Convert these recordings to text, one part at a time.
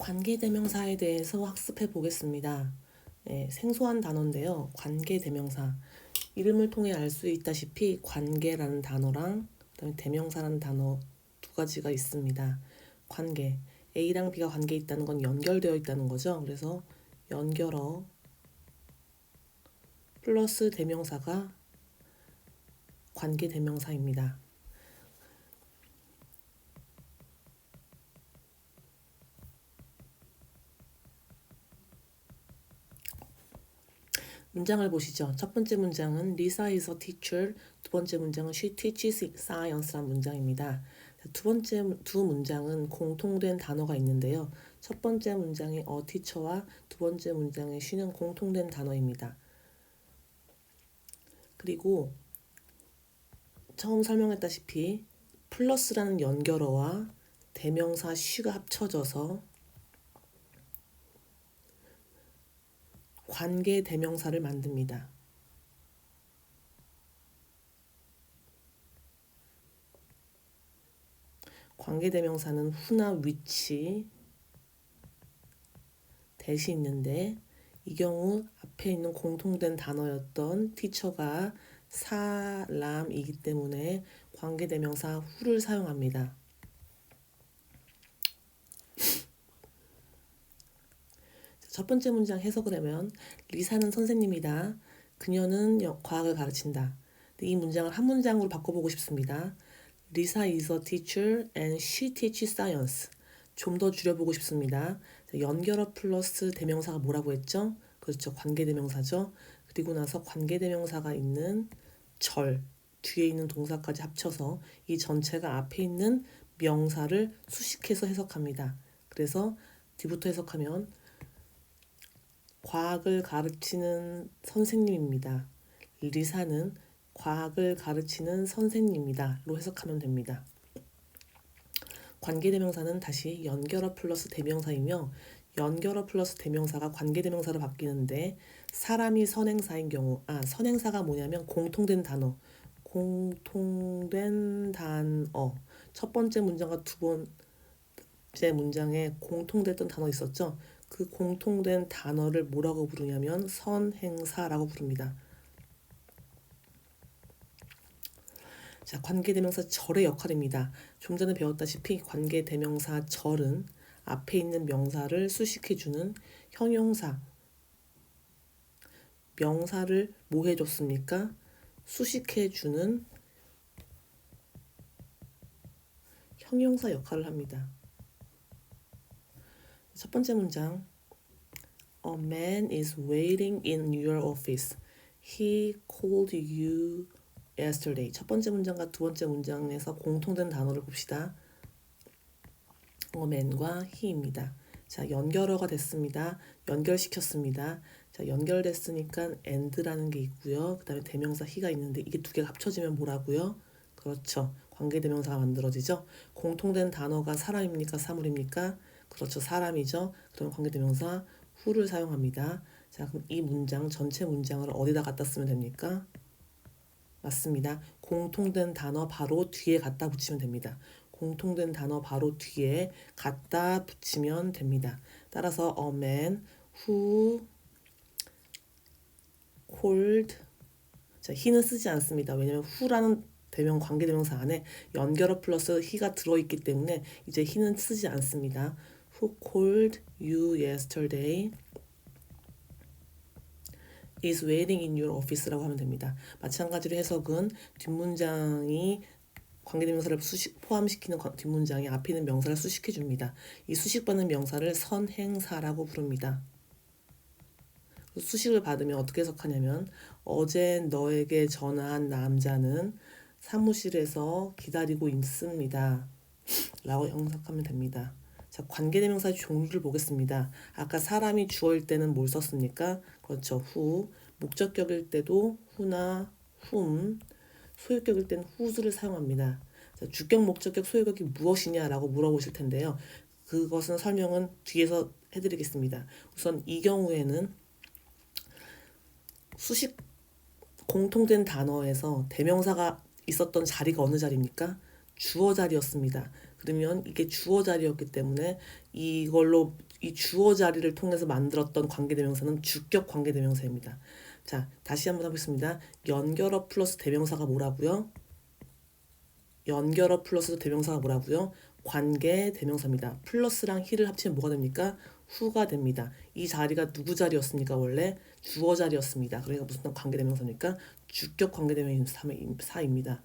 관계대명사에 대해서 학습해 보겠습니다. 네, 생소한 단어인데요. 관계대명사. 이름을 통해 알 수 있다시피 관계라는 단어랑 그다음에 대명사라는 단어 두 가지가 있습니다. 관계. A랑 B가 관계에 있다는 건 연결되어 있다는 거죠. 그래서 연결어 플러스 대명사가 관계대명사입니다. 문장을 보시죠. 첫 번째 문장은 Lisa is a teacher. 두 번째 문장은 She teaches science란 문장입니다. 두 번째 두 문장은 공통된 단어가 있는데요. 첫 번째 문장의 a teacher와 두 번째 문장의 she는 공통된 단어입니다. 그리고 처음 설명했다시피 플러스라는 연결어와 대명사 she가 합쳐져서 관계 대명사를 만듭니다. 관계 대명사는 who나 which 대시 있는데 이 경우 앞에 있는 공통된 단어였던 teacher가 사람이기 때문에 관계 대명사 who를 사용합니다. 첫 번째 문장 해석을 하면 리사는 선생님이다. 그녀는 과학을 가르친다. 이 문장을 한 문장으로 바꿔보고 싶습니다. Lisa is a teacher and she teaches science. 좀 더 줄여보고 싶습니다. 연결어 플러스 대명사가 뭐라고 했죠? 그렇죠. 관계대명사죠. 그리고 나서 관계대명사가 있는 절, 뒤에 있는 동사까지 합쳐서 이 전체가 앞에 있는 명사를 수식해서 해석합니다. 그래서 뒤부터 해석하면 과학을 가르치는 선생님입니다. 리사는 과학을 가르치는 선생님이다 로 해석하면 됩니다. 관계대명사는 다시 연결어 플러스 대명사이며 연결어 플러스 대명사가 관계대명사로 바뀌는데 사람이 선행사인 경우 선행사가 뭐냐면 공통된 단어 첫 번째 문장과 두 번째 문장에 공통됐던 단어 있었죠. 그 공통된 단어를 뭐라고 부르냐면 선행사라고 부릅니다. 자, 관계대명사 절의 역할입니다. 좀 전에 배웠다시피 관계대명사 절은 앞에 있는 명사를 수식해주는 형용사. 명사를 뭐 해줬습니까? 수식해주는 형용사 역할을 합니다. 첫 번째 문장 A man is waiting in your office. He called you yesterday. 첫 번째 문장과 두 번째 문장에서 공통된 단어를 봅시다. A man과 he입니다. 자, 연결어가 됐습니다. 연결시켰습니다. 자, 연결됐으니까 and라는 게 있고요. 그 다음에 대명사 he가 있는데 이게 두 개가 합쳐지면 뭐라고요? 그렇죠. 관계대명사가 만들어지죠. 공통된 단어가 사람입니까? 사물입니까? 그렇죠. 사람이죠. 그럼 관계대명사 who를 사용합니다. 자, 그럼 이 문장 전체 문장을 어디다 갖다 쓰면 됩니까? 맞습니다. 공통된 단어 바로 뒤에 갖다 붙이면 됩니다. 공통된 단어 바로 뒤에 갖다 붙이면 됩니다. 따라서 a man who called 자, he는 쓰지 않습니다. 왜냐면 who라는 대명 관계대명사 안에 연결어 플러스 he가 들어있기 때문에 이제 he는 쓰지 않습니다. Who called you yesterday is waiting in your office라고 하면 됩니다. 마찬가지로 해석은 뒷문장이 관계대명사를 포함시키는 뒷문장이 앞에 있는 명사를 수식해 줍니다. 이 수식받는 명사를 선행사라고 부릅니다. 수식을 받으면 어떻게 해석하냐면 어제 너에게 전화한 남자는 사무실에서 기다리고 있습니다. 라고 해석하면 됩니다. 자, 관계대명사의 종류를 보겠습니다. 아까 사람이 주어일 때는 뭘 썼습니까? 그렇죠. who. 목적격일 때도 who나 whom. 소유격일 때는 whose를 사용합니다. 자, 주격, 목적격, 소유격이 무엇이냐라고 물어보실 텐데요. 그것은 설명은 뒤에서 해드리겠습니다. 우선 이 경우에는 수식 공통된 단어에서 대명사가 있었던 자리가 어느 자리입니까? 주어 자리였습니다. 그러면 이게 주어 자리였기 때문에 이걸로 이 주어 자리를 통해서 만들었던 관계대명사는 주격 관계대명사입니다. 자, 다시 한번 해보겠습니다. 연결어 플러스 대명사가 뭐라고요? 연결어 플러스 대명사가 뭐라고요? 관계 대명사입니다. 플러스랑 히를 합치면 뭐가 됩니까? 후가 됩니다. 이 자리가 누구 자리였습니까? 원래 주어 자리였습니다. 그러니까 무슨 관계 대명사입니까? 주격 관계 대명사입니다.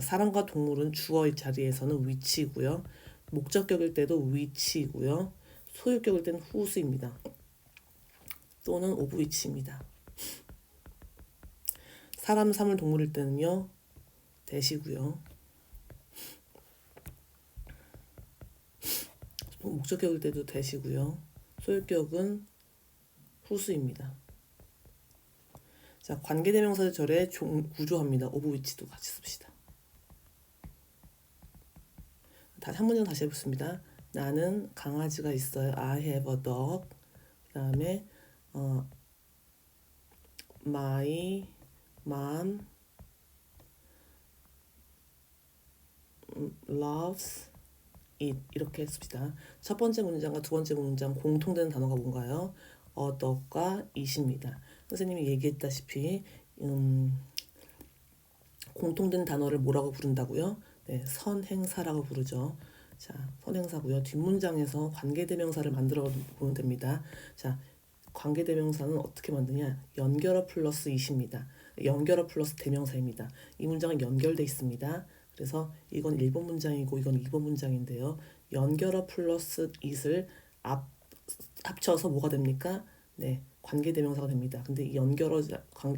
사람과 동물은 주어 자리에서는 위치이고요. 목적격일 때도 위치이고요. 소유격일 때는 후수입니다. 또는 오브 위치입니다. 사람, 사물, 동물일 때는요. 대시고요. 목적격일 때도 대시고요. 소유격은 후수입니다. 자, 관계대명사 절의 구조합니다. 오브 위치도 같이 씁시다. 다시 한 문장 다시 해보겠습니다. 나는 강아지가 있어요. I have a dog. 그 다음에 my mom loves it. 이렇게 씁시다. 첫 번째 문장과 두 번째 문장 공통되는 단어가 뭔가요? a dog과 it입니다. 선생님이 얘기했다시피 공통된 단어를 뭐라고 부른다고요? 네, 선행사라고 부르죠. 자, 선행사고요. 뒷문장에서 관계대명사를 만들어 보면 됩니다. 자, 관계대명사는 어떻게 만드냐? 연결어 플러스 it입니다. 연결어 플러스 대명사입니다. 이 문장은 연결돼 있습니다. 그래서 이건 1번 문장이고 이건 2번 문장인데요. 연결어 플러스 it을 합쳐서 뭐가 됩니까? 네, 관계대명사가 됩니다. 근데 이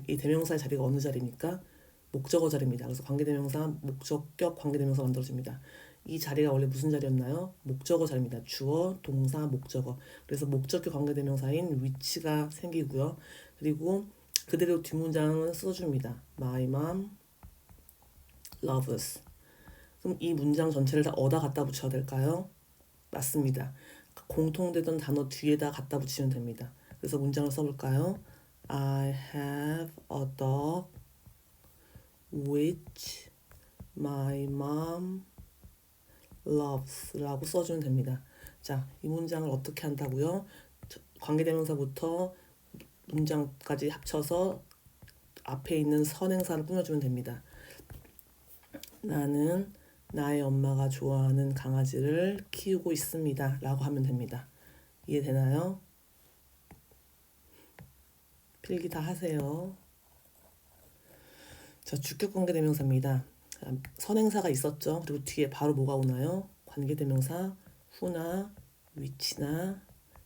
이 대명사의 자리가 어느 자리입니까? 목적어 자리입니다. 그래서 관계대명사, 목적격 관계대명사 만들어집니다. 이 자리가 원래 무슨 자리였나요? 목적어 자리입니다. 주어, 동사, 목적어. 그래서 목적격 관계대명사인 위치가 생기고요. 그리고 그대로 뒷문장은 써줍니다. My mom loves. 그럼 이 문장 전체를 다 어디다 갖다 붙여야 될까요? 맞습니다. 공통되던 단어 뒤에다 갖다 붙이면 됩니다. 그래서 문장을 써볼까요? I have a dog which my mom loves 라고 써주면 됩니다. 자, 이 문장을 어떻게 한다고요? 관계대명사부터 문장까지 합쳐서 앞에 있는 선행사를 꾸며주면 됩니다. 나는 나의 엄마가 좋아하는 강아지를 키우고 있습니다. 라고 하면 됩니다. 이해되나요? 필기 다 하세요. 자, 주격 관계대명사입니다. 선행사가 있었죠. 그리고 뒤에 바로 뭐가 오나요? 관계대명사 후나 위치나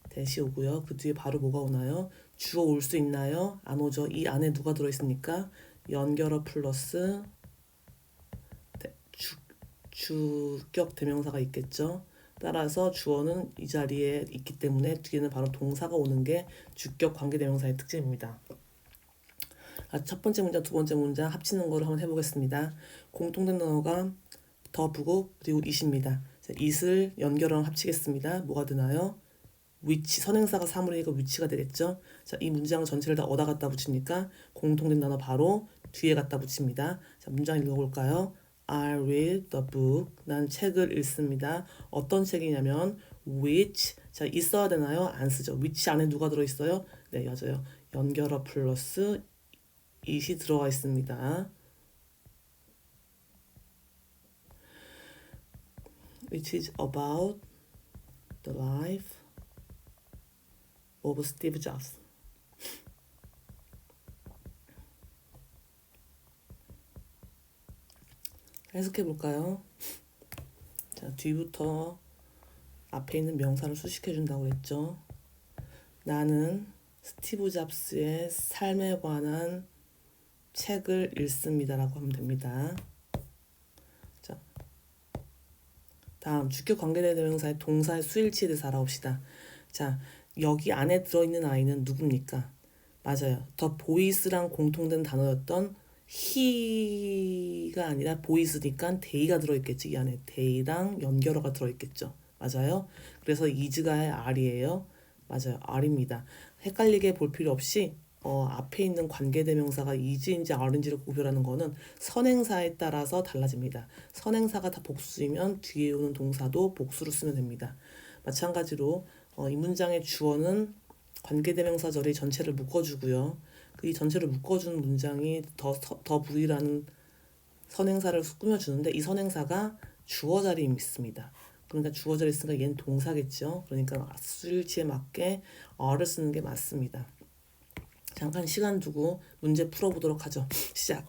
대시 오고요. 그 뒤에 바로 뭐가 오나요? 주어 올 수 있나요? 안 오죠. 이 안에 누가 들어있습니까? 연결어 플러스 주격 대명사가 있겠죠. 따라서 주어는 이 자리에 있기 때문에 뒤에는 바로 동사가 오는 게 주격 관계대명사의 특징입니다. 첫 번째 문장, 두 번째 문장 합치는 거를 한번 해보겠습니다. 공통된 단어가 더부고 그리고 it입니다. it을 연결어랑 합치겠습니다. 뭐가 되나요? 위치, 선행사가 사물이니까 위치가 되겠죠. 자, 이 문장 전체를 다 어디다 갖다 붙입니까? 공통된 단어 바로 뒤에 갖다 붙입니다. 자, 문장 읽어볼까요? I read the book. 난 책을 읽습니다. 어떤 책이냐면 which. 자, 있어야 되나요? 안 쓰죠. which 안에 누가 들어있어요? 네, 맞아요. 연결어 플러스 it이 들어가 있습니다. which is about the life of Steve Jobs. 해석해 볼까요? 자, 뒤부터 앞에 있는 명사를 수식해 준다고 했죠. 나는 스티브 잡스의 삶에 관한 책을 읽습니다라고 하면 됩니다. 자, 다음 주격 관계대명사의 동사의 수일치에 대해서 알아봅시다. 자, 여기 안에 들어있는 아이는 누굽니까? 맞아요. 더 보이스랑 공통된 단어였던 he가 아니라 보이스니까 they가 들어있겠죠. 이 안에 they랑 연결어가 들어있겠죠. 맞아요. 그래서 is가 R이에요. 맞아요. R입니다. 헷갈리게 볼 필요 없이 앞에 있는 관계대명사가 is인지 R인지를 구별하는 거는 선행사에 따라서 달라집니다. 선행사가 다 복수이면 뒤에 오는 동사도 복수로 쓰면 됩니다. 마찬가지로 이 문장의 주어는 관계대명사 절이 전체를 묶어주고요. 이 전체를 묶어주는 문장이 더 V라는 선행사를 꾸며주는데 이 선행사가 주어 자리에 있습니다. 그러니까 주어 자리에 있으니까 얘는 동사겠죠. 그러니까 수일치에 맞게 어를 쓰는 게 맞습니다. 잠깐 시간 두고 문제 풀어보도록 하죠. 시작.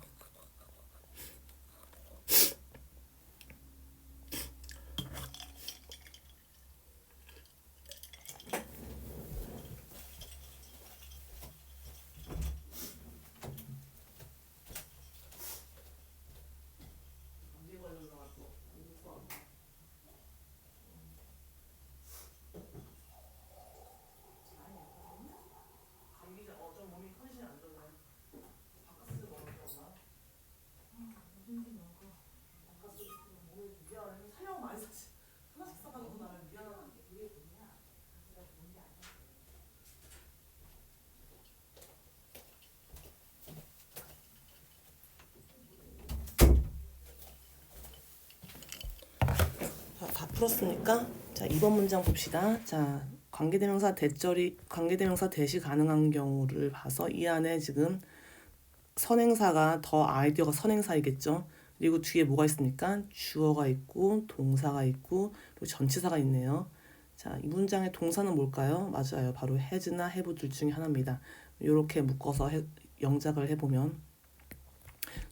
다 풀었으니까 자 2번 문장 봅시다. 자 관계대명사 대시 가능한 경우를 봐서 이 안에 지금 선행사가 더 아이디어가 선행사이겠죠. 그리고 뒤에 뭐가 있습니까? 주어가 있고 동사가 있고 그리고 전치사가 있네요. 자, 이 문장의 동사는 뭘까요? 맞아요. 바로 has나 have 둘 중에 하나입니다. 이렇게 묶어서 영작을 해보면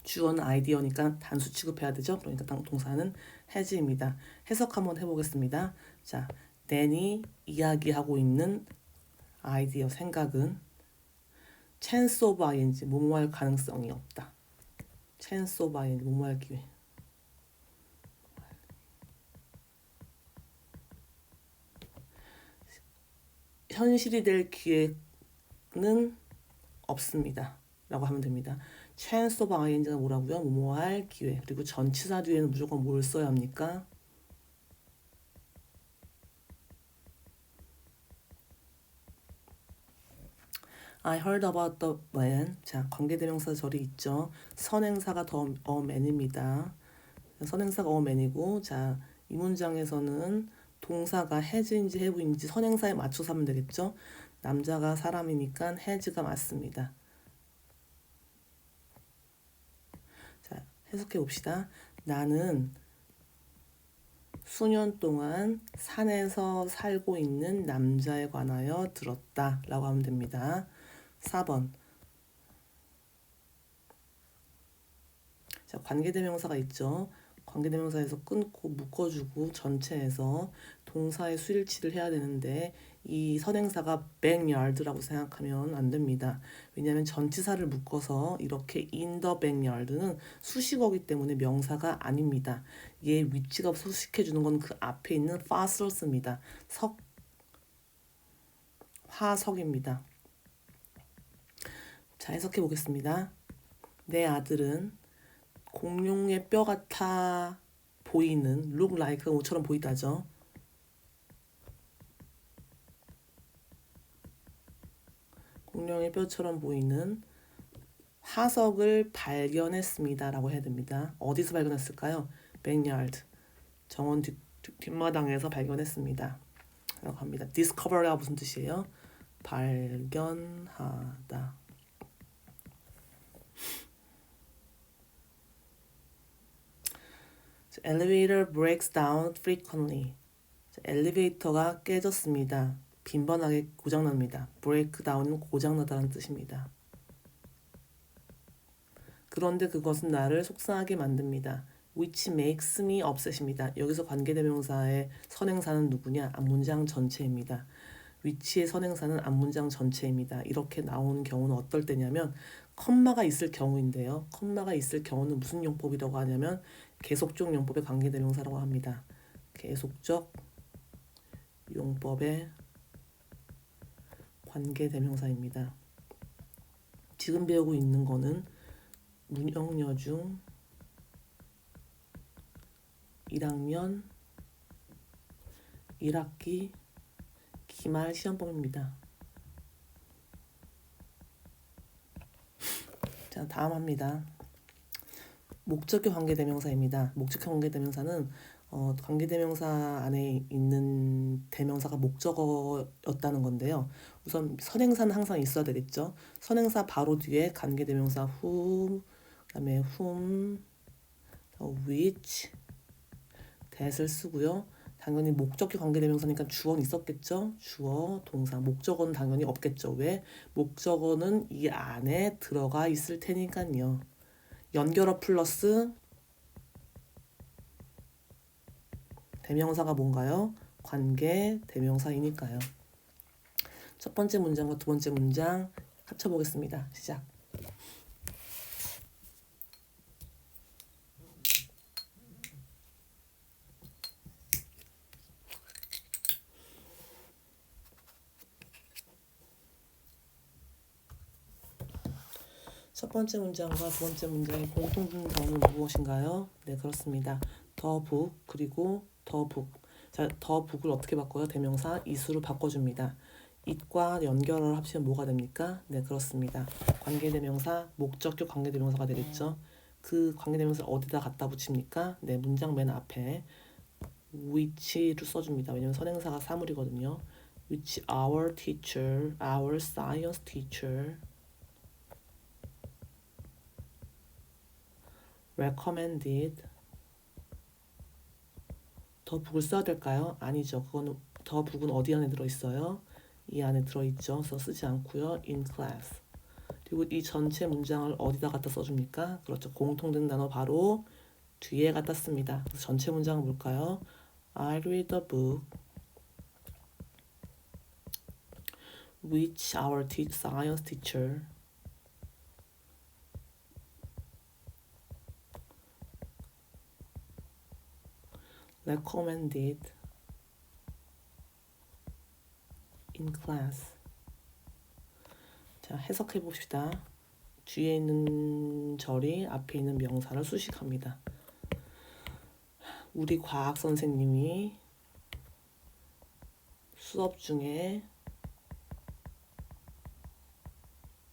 주어는 아이디어니까 단수 취급해야 되죠. 그러니까 동사는 has입니다. 해석 한번 해보겠습니다. 자, 댄이 이야기하고 있는 아이디어 생각은 chance of ing 뭐뭐할 가능성이 없다. chance of ing 뭐뭐할 기회. 현실이 될 기회는 없습니다. 라고 하면 됩니다. chance of ing가 뭐라고요? 뭐뭐할 기회. 그리고 전치사 뒤에는 무조건 뭘 써야 합니까? I heard about the man. 자, 관계대명사 절이 있죠. 선행사가 더 a man입니다. 선행사가 a man이고, 자, 이 문장에서는 동사가 has인지 have인지 선행사에 맞춰서 하면 되겠죠. 남자가 사람이니까 has가 맞습니다. 자, 해석해 봅시다. 나는 수년 동안 산에서 살고 있는 남자에 관하여 들었다 라고 하면 됩니다. 4번. 자, 관계대명사가 있죠. 관계대명사에서 끊고 묶어주고 전체에서 동사의 수일치를 해야 되는데 이 선행사가 backyard라고 생각하면 안 됩니다. 왜냐하면 전치사를 묶어서 이렇게 in the backyard는 수식어기 때문에 명사가 아닙니다. 얘 위치가 소식해주는 건 그 앞에 있는 fossils입니다. 화석입니다. 자, 해석해 보겠습니다. 내 아들은 공룡의 뼈 같아 보이는 look like 옷처럼 보이다죠. 공룡의 뼈처럼 보이는 화석을 발견했습니다 라고 해야 됩니다. 어디서 발견했을까요? backyard 정원 뒷마당에서 발견했습니다 라고 합니다. discover가 무슨 뜻이에요? 발견하다. Elevator breaks down frequently. 엘리베이터가 깨졌습니다. 빈번하게 고장납니다. break down은 고장나다는 뜻입니다. 그런데 그것은 나를 속상하게 만듭니다. which makes me upset입니다. 여기서 관계대명사의 선행사는 누구냐? 앞문장 전체입니다. which의 선행사는 앞문장 전체입니다. 이렇게 나오는 경우는 어떨 때냐면 컴마가 있을 경우인데요. 컴마가 있을 경우는 무슨 용법이라고 하냐면 계속적 용법의 관계대명사라고 합니다. 계속적 용법의 관계대명사입니다. 지금 배우고 있는 거는 문영여중 1학년 1학기 기말 시험범입니다. 자, 다음 합니다. 목적격 관계대명사입니다. 목적격 관계대명사는 관계대명사 안에 있는 대명사가 목적어였다는 건데요. 우선 선행사는 항상 있어야 되겠죠. 선행사 바로 뒤에 관계대명사 who, 그다음에 whom, which, that을 쓰고요. 당연히 목적격 관계대명사니까 주어는 있었겠죠. 주어, 동사, 목적어는 당연히 없겠죠. 왜? 목적어는 이 안에 들어가 있을 테니까요. 연결어 플러스 대명사가 뭔가요? 관계 대명사이니까요. 첫 번째 문장과 두 번째 문장 합쳐보겠습니다. 시작. 첫 번째 문장과 두 번째 문장의 공통된 단어는 무엇인가요? 네, 그렇습니다. 더 북 그리고 더 북. 자, 더 북을 어떻게 바꿔요? 대명사 이수로 바꿔줍니다. it과 연결을 합치면 뭐가 됩니까? 네, 그렇습니다. 관계대명사, 목적격 관계대명사가 되겠죠. 그 관계대명사를 어디다 갖다 붙입니까? 네, 문장 맨 앞에 which를 써줍니다. 왜냐면 선행사가 사물이거든요. which our teacher, our science teacher recommended. 더 북을 써야 될까요? 아니죠. 그거는 더 북은 어디 안에 들어있어요? 이 안에 들어있죠. 그래서 쓰지 않고요. in class. 그리고 이 전체 문장을 어디다 갖다 써줍니까? 그렇죠. 공통된 단어 바로 뒤에 갖다 씁니다. 그래서 전체 문장은 뭘까요? I read a book which our science teacher recommended in class. 자, 해석해 봅시다. 뒤에 있는 절이 앞에 있는 명사를 수식합니다. 우리 과학 선생님이 수업 중에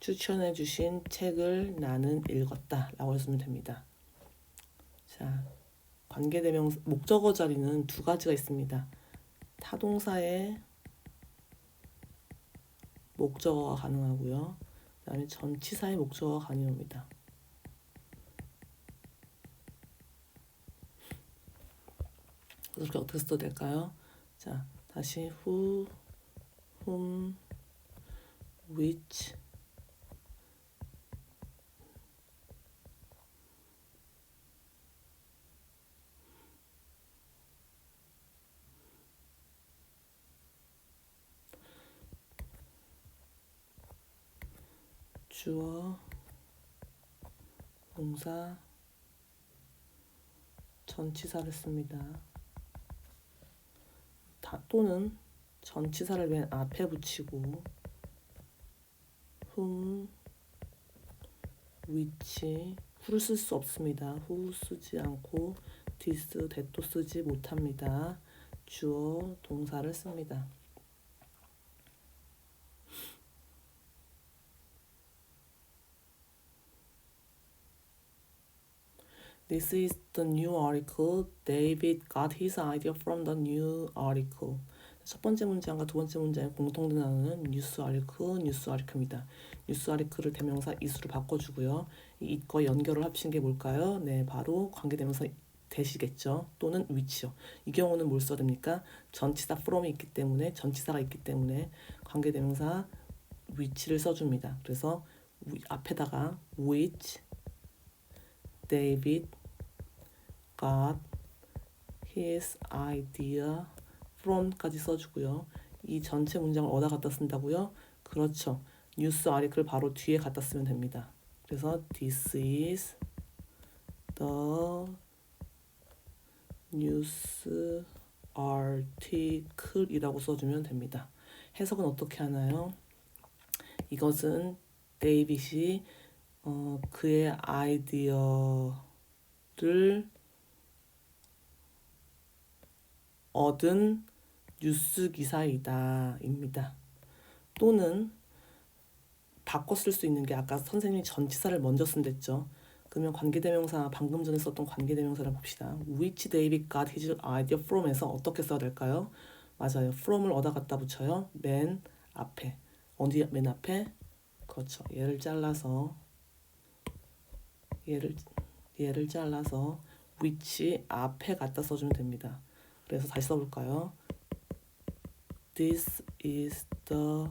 추천해 주신 책을 나는 읽었다 라고 했으면 됩니다. 자, 관계대명사 목적어 자리는 두 가지가 있습니다. 타동사의 목적어가 가능하고요. 그 다음에 전치사의 목적어가 가능합니다. 그래서 이렇게 어떻게 써도 될까요? 자, 다시 who, whom, which, 주어, 동사, 전치사를 씁니다. 또는 전치사를 맨 앞에 붙이고 whom, which, who를 쓸 수 없습니다. who 쓰지 않고 this, that도 쓰지 못합니다. 주어, 동사를 씁니다. This is the new article. David got his idea from the new article. 첫 번째 문장과 두 번째 문장의 공통된 단어는 뉴스 아리클, 뉴스 아리클입니다. 뉴스 아리클을 대명사 이수로 바꿔주고요. 이 it과 연결을 합친 게 뭘까요? 네, 바로 관계대명사 대시겠죠. 또는 which요. 이 경우는 뭘 써야 됩니까? 전치사 from이 있기 때문에, 전치사가 있기 때문에 관계대명사 which를 써줍니다. 그래서 앞에다가 which David got his idea from까지 써주고요. 이 전체 문장을 어디다 갖다 쓴다고요? 그렇죠. 뉴스 아리클 바로 뒤에 갖다 쓰면 됩니다. 그래서 this is the news article이라고 써주면 됩니다. 해석은 어떻게 하나요? 이것은 데이빗이 그의 아이디어를 얻은 뉴스 기사이다 입니다. 또는 바꿔 쓸 수 있는 게 아까 선생님이 전치사를 먼저 쓴댔죠. 그러면 관계대명사 방금 전에 썼던 관계대명사를 봅시다. Which David got his idea from에서 어떻게 써야 될까요? 맞아요. from을 어디다 갖다 붙여요? 맨 앞에. 어디 맨 앞에? 그렇죠. 얘를 잘라서 which 앞에 갖다 써주면 됩니다. 그래서 다시 써볼까요? This is the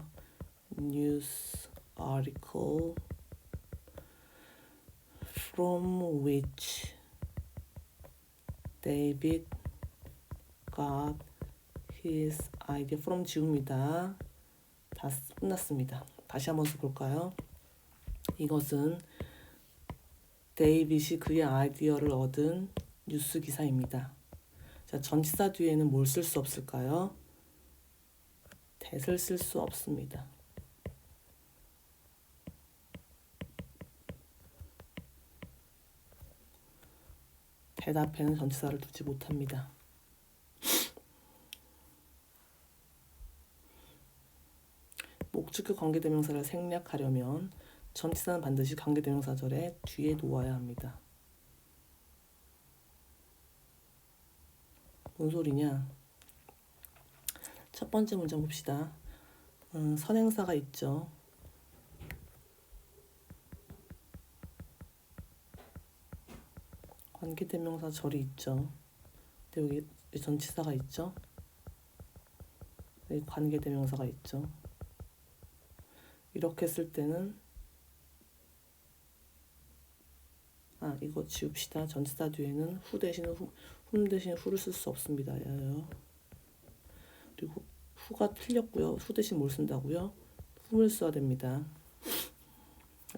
news article from which David got his idea from 지웁니다. 다 끝났습니다. 다시 한번 써볼까요? 이것은 데이빗이 그의 아이디어를 얻은 뉴스 기사입니다. 자, 전치사 뒤에는 뭘 쓸 수 없을까요? that을 쓸 수 없습니다. that 앞에는 전치사를 두지 못합니다. 목적격 관계대명사를 생략하려면 전치사는 반드시 관계대명사절에 뒤에 놓아야 합니다. 뭔 소리냐? 첫 번째 문장 봅시다. 선행사가 있죠. 관계대명사 절이 있죠. 근데 여기 전치사가 있죠. 여기 관계대명사가 있죠. 이렇게 쓸 때는 이거 지웁시다. 전치사 뒤에는 후 대신 훔 대신 후를 쓸 수 없습니다. 그리고 후가 틀렸고요. 후 대신 뭘 쓴다고요? 훔을 써야 됩니다.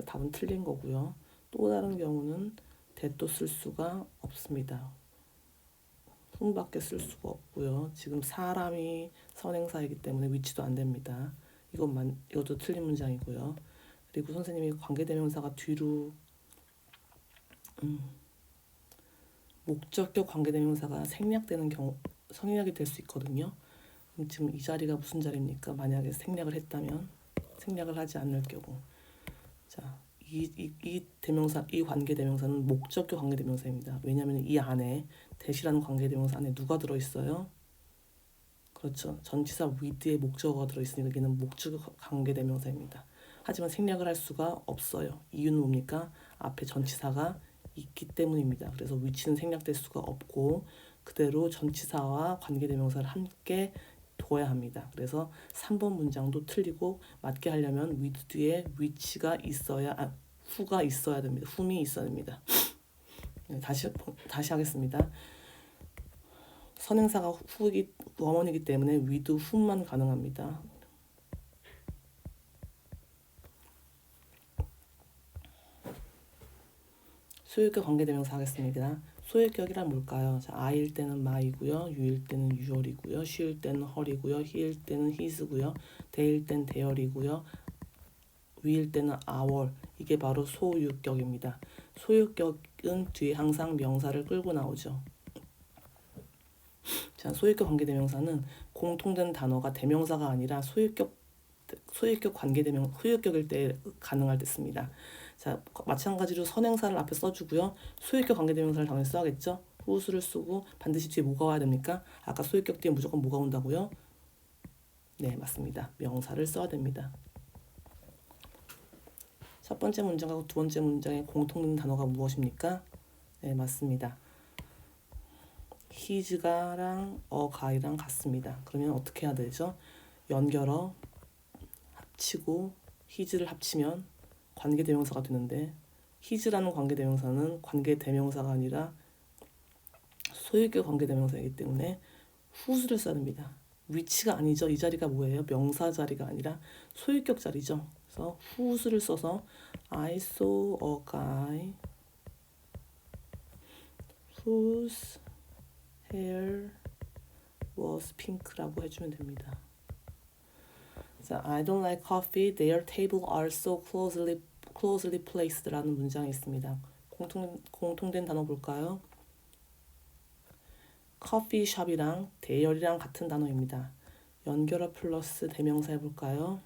답은 틀린 거고요. 또 다른 경우는 that도 쓸 수가 없습니다. 훔밖에 쓸 수가 없고요. 지금 사람이 선행사이기 때문에 위치도 안 됩니다. 이것도 틀린 문장이고요. 그리고 선생님이 관계대명사가 뒤로 목적격 관계대명사가 생략되는 경우 성인하게 될 수 있거든요. 지금 이 자리가 무슨 자리입니까? 만약에 생략을 했다면 생략을 하지 않을 경우, 자, 이 대명사, 이 관계대명사는 목적격 관계대명사입니다. 왜냐하면 이 안에 that이라는 관계대명사 안에 누가 들어있어요? 그렇죠. 전치사 with의 목적어가 들어있으니까 여기는 목적격 관계대명사입니다. 하지만 생략을 할 수가 없어요. 이유는 뭡니까? 앞에 전치사가 있기 때문입니다. 그래서 which는 생략될 수가 없고 그대로 전치사와 관계대명사를 함께 둬야 합니다. 그래서 3번 문장도 틀리고 맞게 하려면 with 뒤에 which가 있어야 who가 있어야 됩니다. whom이 있어야 됩니다. 네, 다시 하겠습니다. 선행사가 원어이기 때문에 with whom만 가능합니다. 소유격 관계대명사 하겠습니다. 소유격이란 뭘까요? 자, I일 때는 my이고요. you일 때는 your이고요. she일 때는 her이고요. he일 때는 his고요. they일 때는 their이고요. we일 때는 our. 이게 바로 소유격입니다. 소유격은 뒤에 항상 명사를 끌고 나오죠. 자, 소유격 관계대명사는 공통된 단어가 대명사가 아니라 소유격 소유격일 때 가능할 때 씁니다. 자, 마찬가지로 선행사를 앞에 써주고요. 소유격 관계대명사를 당연히 써야겠죠. 후수를 쓰고 반드시 뒤에 뭐가 와야 됩니까? 아까 소유격 뒤에 무조건 뭐가 온다고요? 네, 맞습니다. 명사를 써야 됩니다. 첫 번째 문장하고 두 번째 문장의 공통된 단어가 무엇입니까? 네, 맞습니다. his가랑 guy랑 같습니다. 그러면 어떻게 해야 되죠? 연결어 합치고 his를 합치면 관계대명사가 되는데 his라는 관계대명사는 관계대명사가 아니라 소유격 관계대명사이기 때문에 whose를 써야 됩니다. which가 아니죠. 이 자리가 뭐예요? 명사 자리가 아니라 소유격 자리죠. 그래서 whose를 써서 I saw a guy whose hair was pink라고 해주면 됩니다. 자, I don't like coffee. Their tables are so closely placed라는 문장이 있습니다. 공통된 단어 볼까요? 커피숍이랑 대열이랑 같은 단어입니다. 연결어 플러스 대명사 해볼까요?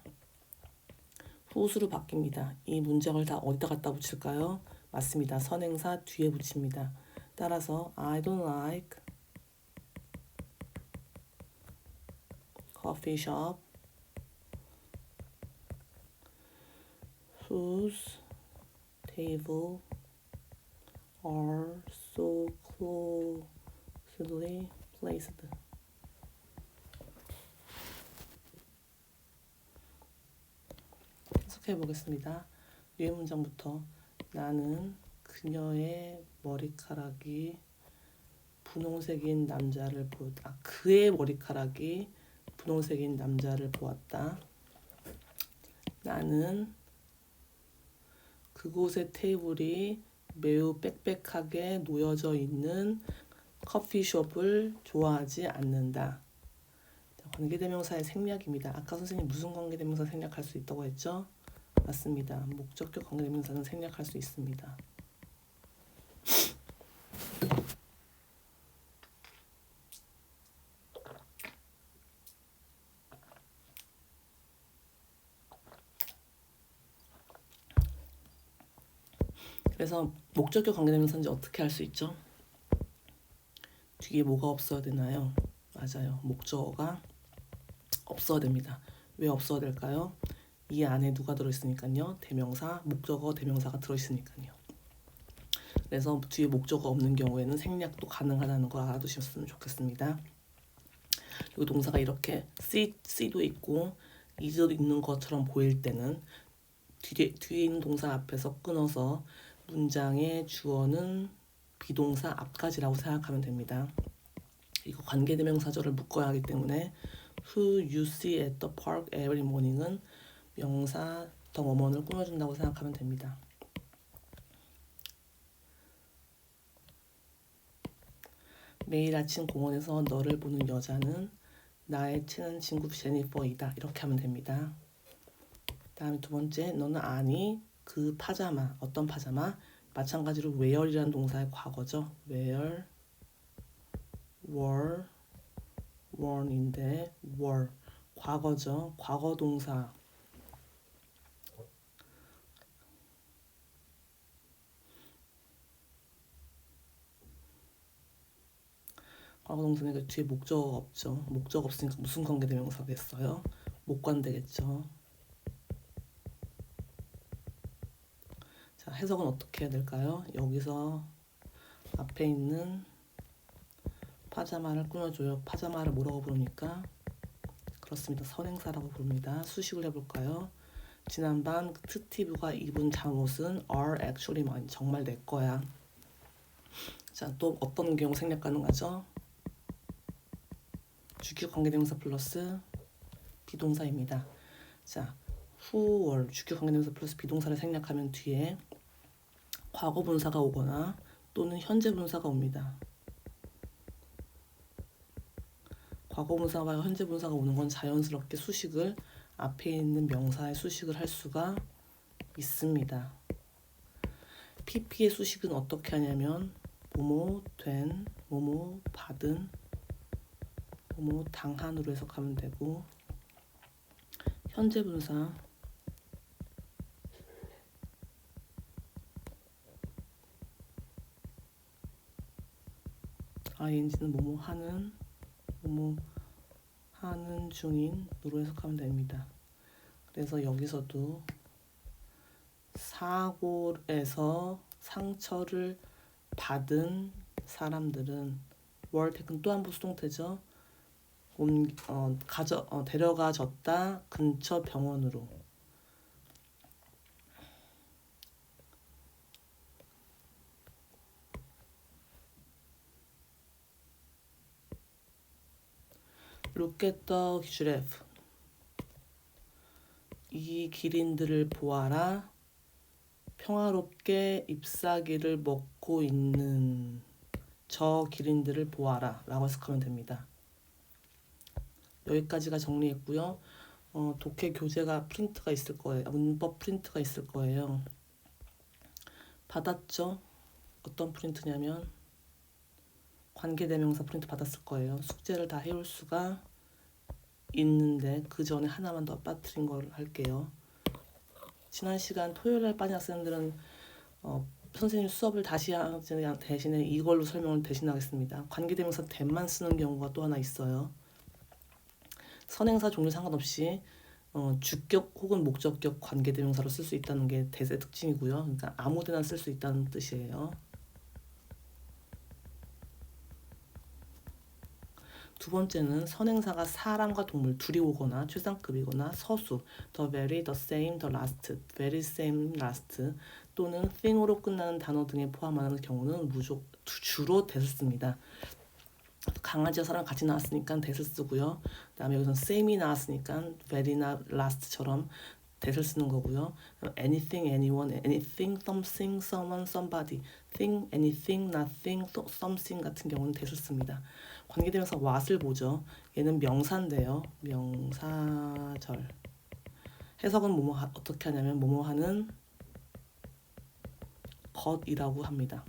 whose로 바뀝니다. 이 문장을 다 어디다 갖다 붙일까요? 맞습니다. 선행사 뒤에 붙입니다. 따라서 I don't like coffee shop whose table are so closely placed. 해석해 보겠습니다. 위의 문장부터 나는 그녀의 머리카락이 분홍색인 남자를 보았다. 그의 머리카락이 분홍색인 남자를 보았다. 나는 그곳의 테이블이 매우 빽빽하게 놓여져 있는 커피숍을 좋아하지 않는다. 관계대명사의 생략입니다. 아까 선생님 무슨 관계대명사 생략할 수 있다고 했죠? 맞습니다. 목적격 관계대명사는 생략할 수 있습니다. 그래서 목적격 관계대명사인지 어떻게 할 수 있죠? 뒤에 뭐가 없어야 되나요? 맞아요. 목적어가 없어야 됩니다. 왜 없어야 될까요? 이 안에 누가 들어있으니까요. 대명사, 목적어, 대명사가 들어있으니까요. 그래서 뒤에 목적어 없는 경우에는 생략도 가능하다는 걸 알아두셨으면 좋겠습니다. 이 동사가 이렇게 C도 있고 is도 있는 것처럼 보일 때는 뒤에 있는 동사 앞에서 끊어서 문장의 주어는 비동사 앞까지라고 생각하면 됩니다. 이거 관계대명사절을 묶어야 하기 때문에 Who you see at the park every morning은 명사 더 뭐뭐를 꾸며준다고 생각하면 됩니다. 매일 아침 공원에서 너를 보는 여자는 나의 친한 친구 제니퍼이다. 이렇게 하면 됩니다. 다음에 두 번째, 너는 아니 그 파자마, 어떤 파자마? 마찬가지로 wear이라는 동사의 과거죠. wear, wore, worn인데 wore, 과거죠. 과거 동사. 과거 동사는 뒤에 목적 없죠. 목적 없으니까 무슨 관계대명사가 됐어요? 목관되겠죠. 자, 해석은 어떻게 해야 될까요? 여기서 앞에 있는 파자마를 꾸며줘요. 파자마를 뭐라고 부르니까? 그렇습니다. 선행사라고 부릅니다. 수식을 해볼까요? 지난밤 스티브가 입은 잠옷은 are actually mine. 정말 내 거야. 자, 또 어떤 경우 생략 가능하죠? 주격 관계대명사 플러스 비동사입니다. 자, who were 주격 관계대명사 플러스 비동사를 생략하면 뒤에 과거 분사가 오거나 또는 현재 분사가 옵니다. 과거 분사와 현재 분사가 오는 건 자연스럽게 수식을 앞에 있는 명사의 수식을 할 수가 있습니다. PP의 수식은 어떻게 하냐면 뭐뭐 된, 뭐뭐 받은, 뭐뭐 당한으로 해석하면 되고 현재 분사 ing는 뭐뭐 하는, 뭐뭐 하는 중인으로 해석하면 됩니다. 그래서 여기서도 사고에서 상처를 받은 사람들은 월텍은 또 한 번 수동태죠. 데려가졌다 근처 병원으로. Look at the giraffe. 이 기린들을 보아라. 평화롭게 잎사귀를 먹고 있는 저 기린들을 보아라 라고 해석하면 됩니다. 여기까지가 정리했고요. 독해 교재가 프린트가 있을 거예요. 문법 프린트가 있을 거예요. 받았죠? 어떤 프린트냐면 관계대명사 프린트 받았을 거예요. 숙제를 다 해올 수가 있는데 그 전에 하나만 더 빠뜨린 걸 할게요. 지난 시간 토요일날 빠진 학생들은 선생님 수업을 다시 하는 대신에 이걸로 설명을 대신하겠습니다. 관계대명사 that만 쓰는 경우가 또 하나 있어요. 선행사 종류 상관없이 주격 혹은 목적격 관계대명사로 쓸 수 있다는 게 that의 특징이고요. 그러니까 아무데나 쓸 수 있다는 뜻이에요. 두 번째는 선행사가 사람과 동물 둘이 오거나 최상급이거나 서수 the very, the same, the last, very same, last 또는 thing으로 끝나는 단어 등에 포함하는 경우는 주로 that을 씁니다. 강아지와 사람 같이 나왔으니까 that을 쓰고요. 그다음에 여기서 same이 나왔으니까 very나 last처럼 that을 쓰는 거고요. anything, anyone, anything, something, someone, somebody, thing, anything, nothing, something 같은 경우는 that을 씁니다. 관계대명사 what을 보죠. 얘는 명사인데요. 명사절. 해석은 어떻게 하냐면 뭐뭐 하는 것이라고 합니다.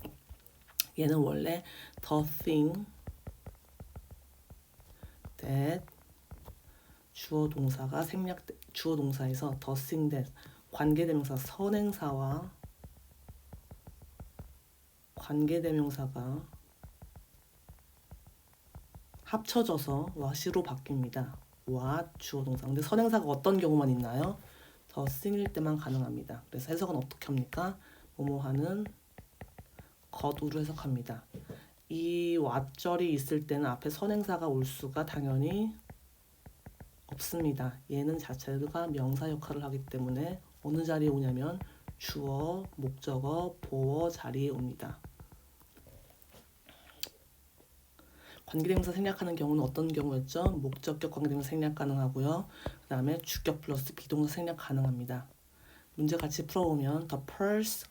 얘는 원래 the thing that 주어 동사에서 the thing that 관계대명사 선행사와 관계대명사가 합쳐져서 what으로 바뀝니다. what 주어 동사. 근데 선행사가 어떤 경우만 있나요? the thing일 때만 가능합니다. 그래서 해석은 어떻게 합니까? 뭐뭐 하는 것으로 해석합니다. 이 what절이 있을 때는 앞에 선행사가 올 수가 당연히 없습니다. 얘는 자체가 명사 역할을 하기 때문에 어느 자리에 오냐면 주어, 목적어, 보어 자리에 옵니다. 관계대명사 생략하는 경우는 어떤 경우였죠? 목적격 관계대명사 생략 가능하고요. 그 다음에 주격 플러스 비동사 생략 가능합니다. 문제 같이 풀어보면 the purse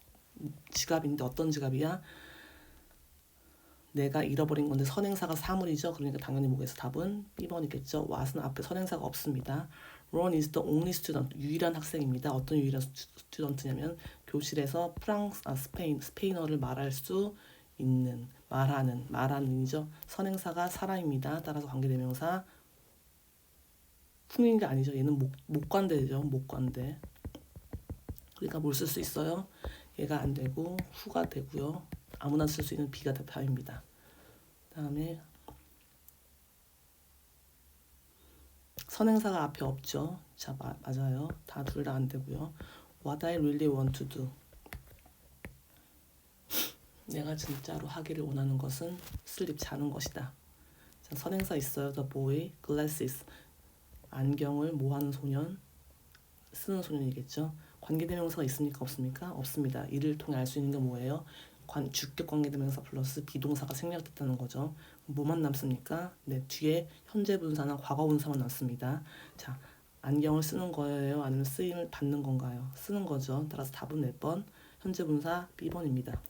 지갑인데 어떤 지갑이야? 내가 잃어버린 건데 선행사가 사물이죠. 그러니까 당연히 뭐겠어? 답은 B번이겠죠. what은 앞에 선행사가 없습니다. Ron is the only student. 유일한 학생입니다. 어떤 유일한 스튜던트냐면 교실에서 스페인어를 말할 수 있는 말하는이죠. 선행사가 사람입니다. 따라서 관계대명사 풍인 게 아니죠. 얘는 목관대죠. 목관대. 그러니까 뭘 쓸 수 있어요? 얘가 안 되고 후가 되고요. 아무나 쓸 수 있는 B가 답입니다. 다음에 선행사가 앞에 없죠. 자, 맞아요. 다 둘 다 안 되고요. What I really want to do. 내가 진짜로 하기를 원하는 것은 sleep, 자는 것이다. 자, 선행사 있어요. The boy, glasses. 안경을 뭐하는 소년? 쓰는 소년이겠죠. 관계대명사가 있습니까? 없습니까? 없습니다. 이를 통해 알 수 있는 게 뭐예요? 주격 관계대명사 플러스 비동사가 생략됐다는 거죠. 뭐만 남습니까? 네, 뒤에 현재 분사나 과거 분사만 남습니다. 자, 안경을 쓰는 거예요? 아니면 쓰임을 받는 건가요? 쓰는 거죠. 따라서 답은 몇 번? 현재 분사 B번입니다.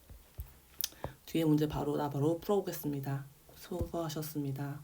뒤에 문제 바로 풀어보겠습니다. 수고하셨습니다.